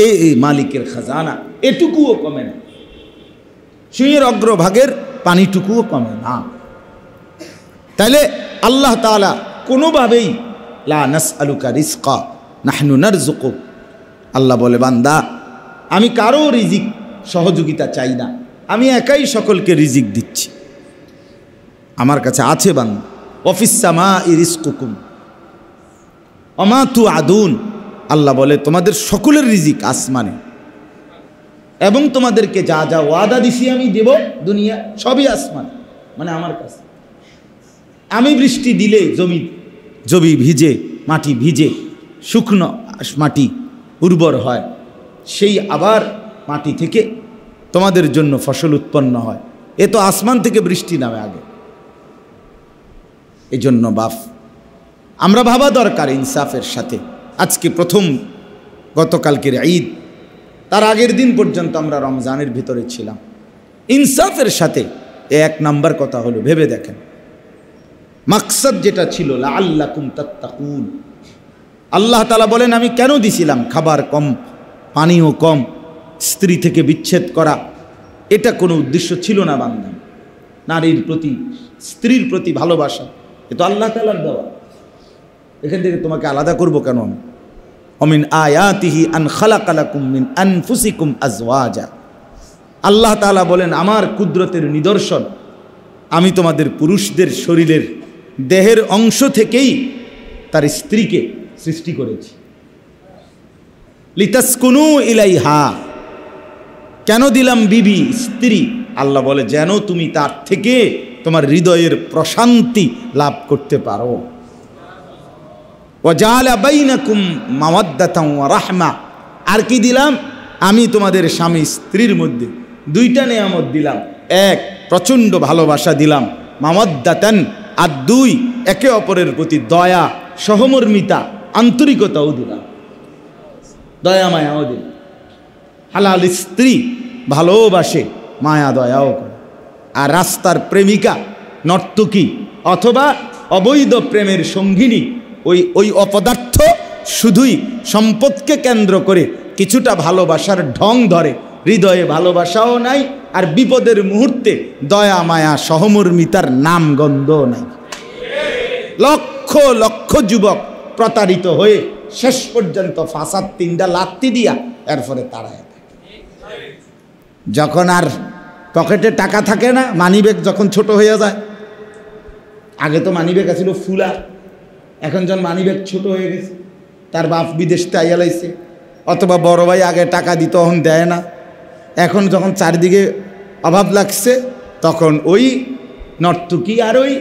এই মালিকের খাজানা এটুকুও কমে না। সুইয়ের অগ্রভাগের পানিটুকুও কমে না। তাহলে আল্লাহ তাআলা কোনোভাবেই লা নাসআলুকা রিজকা নাহনু নারযুকুক, আল্লাহ বলে বান্দা আমি কারো রিজিক সহযোগিতা চাই না, আমি একাই সকলকে রিজিক দিচ্ছি, আমার কাছে আছে বান্দা। ওয়াফিস সামাই রিজকুকুম ওমা তুআদুন, আল্লাহ বলে তোমাদের সকলের রিজিক আসমানে, এবং তোমাদেরকে যা যা ওয়াদা দিছি আমি দেব দুনিয়া সবই আসমান, মানে আমার কাছে। আমি বৃষ্টি দিলে জমি ভিজে, মাটি ভিজে, শুকনো মাটি উর্বর হয়, সেই আবার মাটি থেকে তোমাদের জন্য ফসল উৎপন্ন হয়। এ তো আসমান থেকে বৃষ্টি নামে আগে। এই জন্য বাপ আমরা ভাবা দরকার ইনসাফের সাথে। আজকে প্রথম গতকালকের ঈদ, তার আগের দিন পর্যন্ত আমরা রমজানের ভিতরে ছিলাম। ইনসাফের সাথে এক নাম্বার কথা হলো, ভেবে দেখেন মাকসাদ যেটা ছিল লাআল্লাকুম তাত্তাকুন, আল্লাহ তাআলা বলেন আমি কেন দিছিলাম খাবার কম, পানিও কম, স্ত্রী থেকে বিচ্ছেদ করা, এটা কোনো উদ্দেশ্য ছিল না বান্দা। নারীর প্রতি স্ত্রীর প্রতি ভালোবাসা, এ তো আল্লাহ তাআলার দেওয়া, এখান থেকে তোমাকে আলাদা করব কেন আমি? অমিন আয়াতিহি আন খালাকা লাকুম মিন আনফুসিকুম আজওয়াজা, আল্লাহ তাআলা বলেন আমার কুদরতের নিদর্শন, আমি তোমাদের পুরুষদের শরীরের দেহের অংশ থেকেই তার স্ত্রীকে সৃষ্টি করেছি। লিতাসকুনু ইলাইহা, কেন দিলাম বিবি স্ত্রী? আল্লাহ বলে যেন তুমি তার থেকে তোমার হৃদয়ের প্রশান্তি লাভ করতে পারো। ওয়াজালা বাইনাকুম মাওয়াদ্দাতান ওয়া রাহমা, আর কি দিলাম? আমি তোমাদের স্বামী স্ত্রীর মধ্যে দুইটা নেয়ামত দিলাম। এক, প্রচণ্ড ভালোবাসা দিলাম, মাওয়াদ্দাতান, আর দুই, একে অপরের প্রতি দয়া, সহমর্মিতা, আন্তরিকতাও দিলাম, দয়া মায়াও দিলাম। হালাল স্ত্রী ভালোবাসে, মায়া দয়াও করে। আর রাস্তার প্রেমিকা, নর্তকী অথবা অবৈধ প্রেমের সঙ্গিনী, ওই অপদার্থ শুধুই সম্পদকে কেন্দ্র করে কিছুটা ভালোবাসার ঢং ধরে, হৃদয়ে ভালোবাসাও নাই, আর বিপদের মুহূর্তে দয়া মায়া সহমর্মিতার নাম গন্ধও নাই। লক্ষ লক্ষ যুবক প্রতারিত হয়ে শেষ পর্যন্ত ফাসাদ 3টা লাত্তি দিয়া এরপরে তাড়ায়। যখন আর পকেটে টাকা থাকে না, মানিব্যাগ যখন ছোট হয়ে যায়, আগে তো মানিব্যাগ ছিল ফুলা, এখন যখন মানিব্যাগ ছোট হয়ে গেছে, তার বাপ বিদেশ আইয়া লাইছে, অথবা বড় ভাই আগে টাকা দিত তখন দেয় না, এখন যখন চারদিকে অভাব লাগছে তখন ওই নর্তকী আর ওই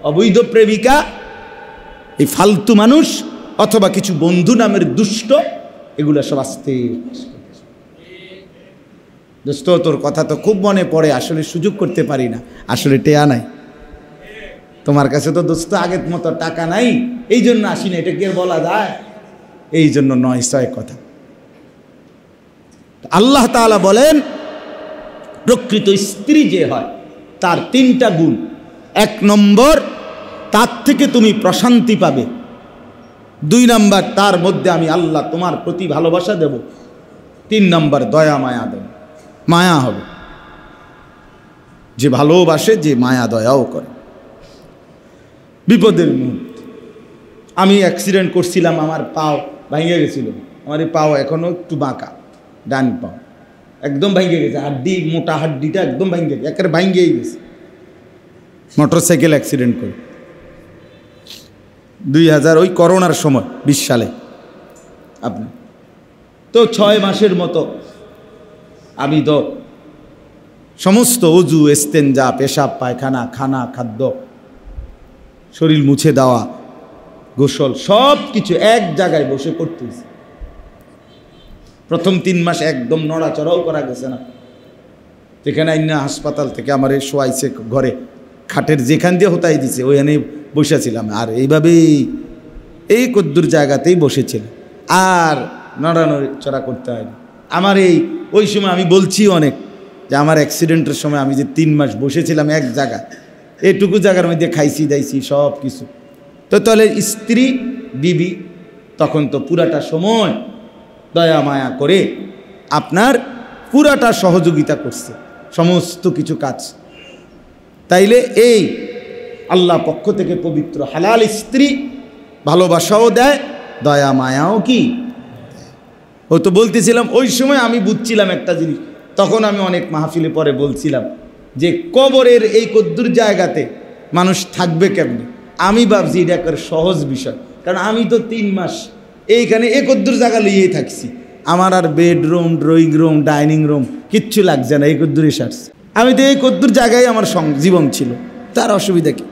অবৈধ প্রেমিকা, এই ফালতু মানুষ অথবা কিছু বন্ধু নামের দুষ্ট, এগুলো সব আসতে। দোস্ত তোর কথা তো খুব মনে পড়ে, আসলে সুযোগ করতে পারি না, আসলে টেয়া নাই তোমার কাছে তো দোস্ত, আগের মতো টাকা নাই, এই জন্য আসি না, এটা কি বলা যায়? এই জন্য নয় ছয় কথা। আল্লাহ তাআলা বলেন প্রকৃত স্ত্রী যে হয় তার 3টা গুণ। 1 নম্বর, তার থেকে তুমি প্রশান্তি পাবে। 2 নম্বর, তার মধ্যে আমি আল্লাহ তোমার প্রতি ভালোবাসা দেব। 3 নম্বর, দয়া মায়া দেব, মায়া হবে। যে ভালোবাসে, যে মায়া দয়াও করে। বিপদের মুহূর্তে আমি অ্যাক্সিডেন্ট করছিলাম, আমার পাও ভেঙে গেছিল, আমার এই পাও এখনো একটু বাঁকা, ডান পাও একদম ভেঙে গেছে, হাড্ডি, মোটা হাড্ডিটা একদম ভেঙে গেছে, একেবারে ভেঙেই গেছে। মোটরসাইকেল অ্যাক্সিডেন্ট করে 2000 ওই করোনার সময় 20 সালে। আপনি তো 6 মাসের মতো আমি তো সমস্ত অজু, ইস্তেঞ্জা, পেশাব, পায়খানা, খানা, খাদ্য, শরীর মুছে দেওয়া, গোসল, সব কিছু এক জায়গায় বসে করতেছি। প্রথম 3 মাস একদম নড়াচড়াও করা গেছে না। যেখানে আইনা হাসপাতাল থেকে আমার শোয়াইছে ঘরে, খাটের যেখান দিয়ে হতাই দিছে ওইখানে বসেছিলাম, আর এইভাবেই এই কদ্দুর জায়গাতেই বসেছিলাম, আর নড়াচড়া করতে হয়নি আমার। ওই সময় আমি বলছি অনেক যে আমার অ্যাক্সিডেন্টের সময় আমি যে 3 মাস বসেছিলাম এক জায়গা, এইটুকু জায়গার মধ্যে খাইছি দাইছি সব কিছু। তো তাহলে স্ত্রী বিবি তখন তো পুরাটা সময় দয়া মায়া করে আপনার পুরাটা সহযোগিতা করছে। সমস্ত কিছু কাজ। তাইলে এই আল্লাহ পক্ষ থেকে পবিত্র হালাল স্ত্রী ভালোবাসাও দেয়, দয়া মায়াও কি। ও তো বলতেছিলাম ওই সময় আমি বুঝছিলাম একটা জিনিস, তখন আমি অনেক মাহফিলে পরে বলছিলাম যে কবরের এই কদ্দুর জায়গাতে মানুষ থাকবে কেমনি। আমি ভাবছি এটা একটা সহজ বিষয়, কারণ আমি তো 3 মাস এইখানে এই কদ্দুর জায়গা লইয়েই থাকছি। আমার আর bedroom, drawing room, dining room কিচ্ছু লাগছে না, এই কদ্দুরে সারছি। আমি তো এই কদ্দুর জায়গায় আমার জীবন ছিল, তার অসুবিধা কি,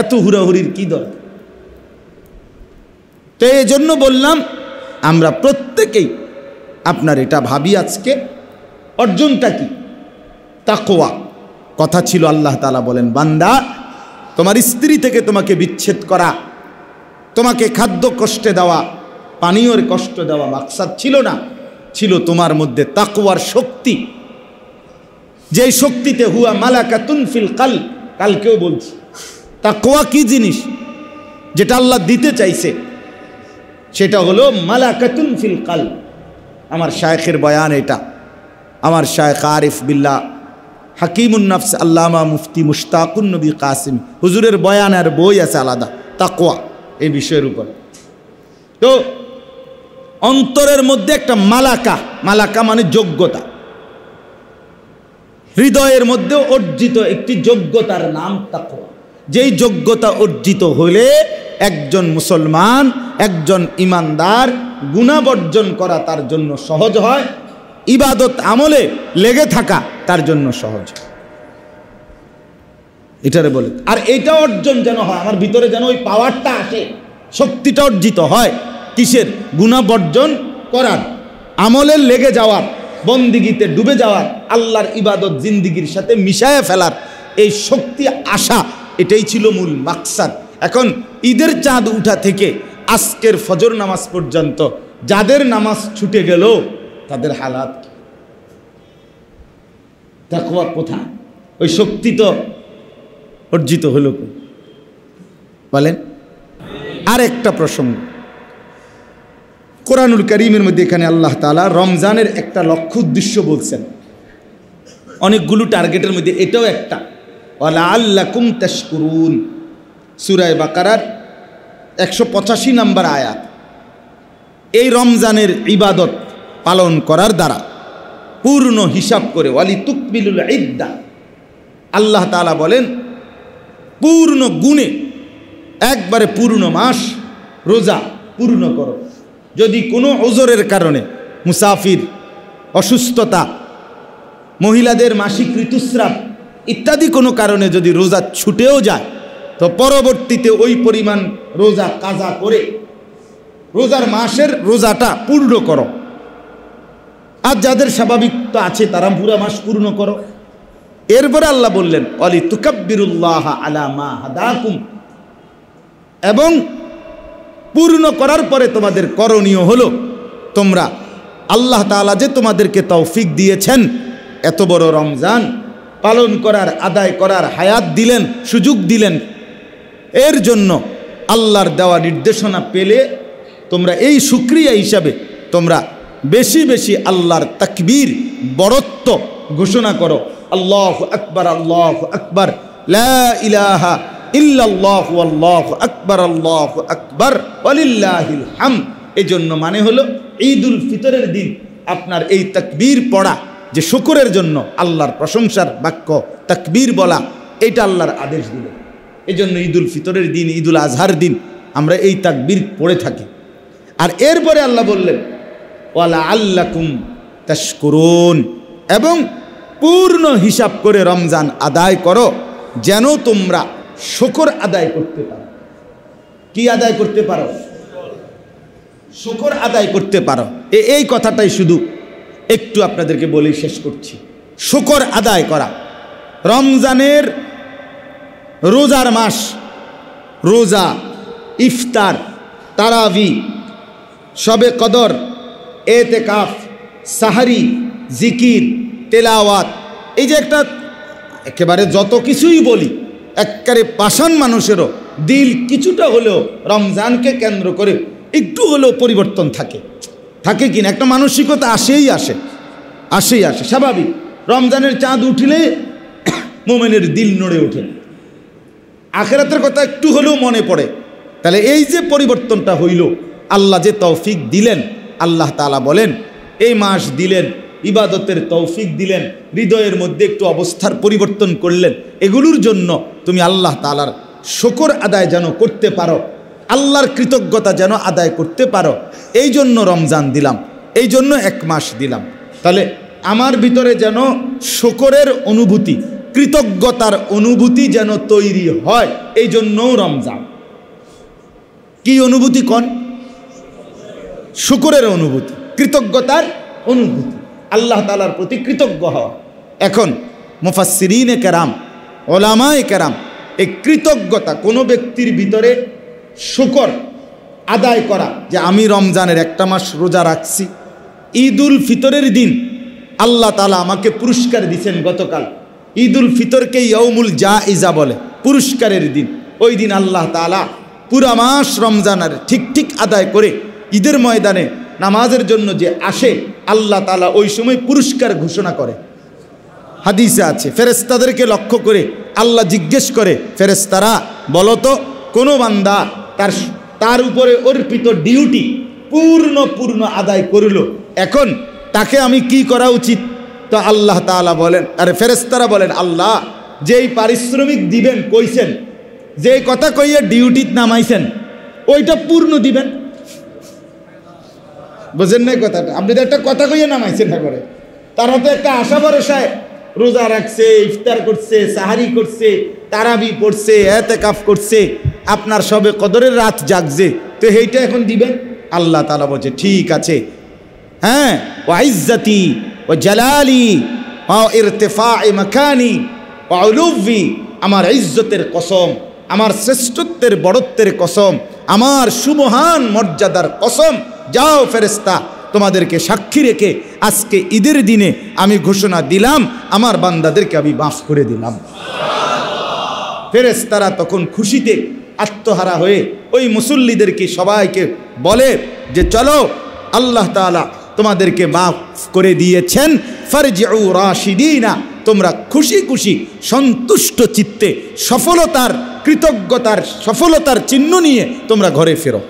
এত হুড়াহুড়ির কি দরকার। তো এই জন্য বললাম আমরা প্রত্যেকেই আপনার এটা ভাবি আজকে অর্জনটা কি, তাকওয়া। কথা ছিল আল্লাহ তাআলা বলেন, বান্দা তোমার স্ত্রী থেকে তোমাকে বিচ্ছেদ করা, তোমাকে খাদ্য কষ্টে দেওয়া, পানীয়র কষ্ট দেওয়া মাকসাদ ছিল না, ছিল তোমার মধ্যে তাকওয়ার শক্তি। যেই শক্তিতে হুয়া মালাকাতুন ফিল কাল, কালকেও বলছি তাকওয়া কি জিনিস, যেটা আল্লাহ দিতে চাইছে সেটা হলো মালাকাতুন ফিল কাল। আমার শায়েখের বয়ান এটা, আমার শায়েখ আরিফ বিল্লাহ হাকিমুন নাফস আল্লামা মুফতি মুশতাকুন নবী কাসিম হুজুরের বয়ান আর বই আছে আলাদা তাকওয়া এই বিষয়ের উপর। তো অন্তরের মধ্যে একটা মালাকা, মালাকা মানে যোগ্যতা, হৃদয়ের মধ্যে অর্জিত একটি যোগ্যতার নাম তাকওয়া। যেই যোগ্যতা অর্জিত হলে একজন মুসলমান, একজন ইমানদার গুনাহ বর্জন করা তার জন্য সহজ হয়, ইবাদত আমলে লেগে থাকা তার জন্য সহজ। এটারে বলে, আর এইটা অর্জন যেন হয়, আমার ভিতরে যেন ওই পাওয়ারটা আসে, শক্তিটা অর্জিত হয় কিসের, গুনাহ বর্জন করার, আমলে লেগে যাওয়ার, বন্দিগিতে ডুবে যাওয়ার, আল্লাহর ইবাদত জিন্দিগির সাথে মিশায়ে ফেলার এই শক্তি আসা, এটাই ছিল মূল মাকসাদ। এখন ঈদের চাঁদ উঠা থেকে আজকের ফজর নামাজ পর্যন্ত যাদের নামাজ ছুটে গেল তাদের হালাত তাকওয়া কোথায়, ওই শক্তি তো অর্জিত হলো বলেন। আর একটা প্রসঙ্গ, কোরআনুল কারীমের মধ্যে এখানে আল্লাহ তাআলা রমজানের একটা লক্ষ্য উদ্দেশ্য বলছেন, অনেকগুলো টার্গেটের মধ্যে এটাও একটা, ওয়ালাআল্লাকুম তাশকুরুন, সূরা বাকারার 185 নম্বর আয়াত। এই রমজানের ইবাদত পালন করার দ্বারা পূর্ণ হিসাব করে, ওয়ালি তুকমিলুল ইদ্দা, আল্লাহ তাআলা বলেন পূর্ণ গুণে একবারে পূর্ণ মাস রোজা পূর্ণ করো। যদি কোনো ওজরের কারণে, মুসাফির, অসুস্থতা, মহিলাদের মাসিক ঋতুস্রাব ইত্যাদি কোনো কারণে যদি রোজা ছুটেও যায়, তো পরবর্তীতে ওই পরিমাণ রোজা কাজা করে রোজার মাসের রোজাটা পূর্ণ করো। আর যাদের স্বাভাবিক তো আছে তারা পুরা মাস পূর্ণ করো। এরপরে আল্লাহ বললেন ওয়ালি তুকাব্বিরুল্লাহ আলা মা হাদাকুম, এবং পূর্ণ করার পরে তোমাদের করণীয় হলো তোমরা আল্লাহ তাআলা যে তোমাদেরকে তৌফিক দিয়েছেন, এত বড় রমজান পালন করার, আদায় করার হায়াত দিলেন, সুযোগ দিলেন, এর জন্য আল্লাহর দেওয়া নির্দেশনা পেলে তোমরা এই শুকরিয়া হিসাবে তোমরা বেশি বেশি আল্লাহর তাকবীর, বড়ত্ব ঘোষণা করো। আল্লাহু আকবার, আল্লাহু আকবার, লা ইলাহা ইল্লাল্লাহু আল্লাহু আকবার, আল্লাহু আকবার, ওয়ালিল্লাহিল হামদ। এই জন্য মানে হলো ঈদুল ফিতরের দিন আপনার এই তাকবীর পড়া, যে শুকরের জন্য আল্লাহর প্রশংসার বাক্য তাকবীর বলা, এটা আল্লাহর আদেশ দিল। এই জন্য ঈদুল ফিতরের দিন, ঈদুল আজহার দিন আমরা এই তাকবীর পড়ে থাকি। আর এরপরে আল্লাহ বললেন ওয়ালাআল্লাকুম তাশকুরুন, এবং পূর্ণ হিসাব করে রমজান আদায় করো, যেন তোমরা শুকর আদায় করতে পারো। কি আদায় করতে পারো? শুকর আদায় করতে পারো। এই কথাটাই শুধু একটু আপনাদেরকে বলেই শেষ করছি। শুকর আদায় করা, রমজানের রোজার মাস, রোজা, ইফতার, তারাবি, শবে কদর, এতেকাফ, সাহারি, জিকির, তেলাওয়াত, এই যে একটা একেবারে যত কিছুই বলি, একেবারে পাষাণ মানুষেরও দিল কিছুটা হলেও রমজানকে কেন্দ্র করে একটু হলেও পরিবর্তন থাকে, থাকে কিনা, একটা মানসিকতা আসেই আসে, স্বাভাবিক। রমজানের চাঁদ উঠিলে মোমেনের দিল নড়ে ওঠে, আখিরাতের কথা একটু হলেও মনে পড়ে। তাহলে এই যে পরিবর্তনটা হইল, আল্লাহ যে তৌফিক দিলেন, আল্লাহ তাআলা বলেন এই মাস দিলেন, ইবাদতের তৌফিক দিলেন, হৃদয়ের মধ্যে একটু অবস্থার পরিবর্তন করলেন, এগুলোর জন্য তুমি আল্লাহ তাআলার শুকর আদায় যেন করতে পারো, আল্লাহর কৃতজ্ঞতা যেন আদায় করতে পারো, এই জন্য রমজান দিলাম, এই জন্য 1 মাস দিলাম। তাহলে আমার ভিতরে যেন শুকরের অনুভূতি, কৃতজ্ঞতার অনুভূতি যেন তৈরি হয়, এই জন্যও রমজান। কি অনুভূতি কোন? শুকরের অনুভূতি, কৃতজ্ঞতার অনুভূতি, আল্লাহ তাআলার প্রতি কৃতজ্ঞ হওয়া। এখন মুফাসসিরিনে কেরাম, ওলামায়ে কেরাম এই কৃতজ্ঞতা কোনো ব্যক্তির ভিতরে শুকর আদায় করা, যে আমি রমজানের 1টা মাস রোজা রাখছি, ঈদুল ফিতরের দিন আল্লাহ তাআলা আমাকে পুরস্কার দিয়েছেন। গতকাল ঈদুল ফিতরকে ইয়াউমুল জাইজা বলে, পুরস্কারের দিন। ওই দিন আল্লাহ তাআলা পুরা মাস রমজানের ঠিক আদায় করে ঈদের ময়দানে নামাজের জন্য যে আসে, আল্লাহ তাআলা ওই সময় পুরস্কার ঘোষণা করে। হাদিসে আছে, ফেরেশতাদেরকে লক্ষ্য করে আল্লাহ জিজ্ঞেস করে, ফেরেশতারা বলো তো কোনো বান্দা তার উপরে অর্পিত ডিউটি পূর্ণ আদায় করল, এখন তাকে আমি কি করা উচিত? তো আল্লাহ তাআলা বলেন, আরে ফেরেশতারা বলেন, আল্লাহ যেই পারিশ্রমিক দিবেন কইছেন, যেই কথা কইয়া ডিউটি নামাইছেন, ওইটা পূর্ণ দিবেন। বুঝেন নাই কথাটা? আপনি তো একটা কথা কইয়া নামাইছেন না করে, তারা তো একটা আশা ভরসায় রোজা রাখছে, ইফতার করছে, সাহারি করছে, তারাবি পড়ছে, এতেকাফ করছে, আপনার সবে কদরের রাত জাগছে, তো এইটা এখন দিবেন? আল্লাহ তাআলা বলছে ঠিক আছে, হ্যাঁ, ওয়া ইজ্জতি ওয়া জালালি ওয়া ইরতিফা'i মাকানি ওয়া উলুভি, আমার ইজ্জতের কসম, আমার শ্রেষ্ঠত্বের বড়ত্বের কসম, আমার সুমহান মর্যাদার কসম, যাও ফেরেশতা তোমাদেরকে সাক্ষী রেখে আজকে ঈদের দিনে আমি ঘোষণা দিলাম, আমার বান্দাদেরকে আমি মাফ করে দিলাম। ফেরেশতারা তখন খুশিতে আত্মহারা হয়ে ওই মুসল্লিদেরকে সবাইকে বলে যে চলো, আল্লাহ তাআলা তোমাদেরকে মাফ করে দিয়েছেন, ফারজিউ রাশিদিনা, তোমরা খুশি সন্তুষ্ট চিত্তে সফলতার, কৃতজ্ঞতার, সফলতার চিহ্ন নিয়ে তোমরা ঘরে ফেরো।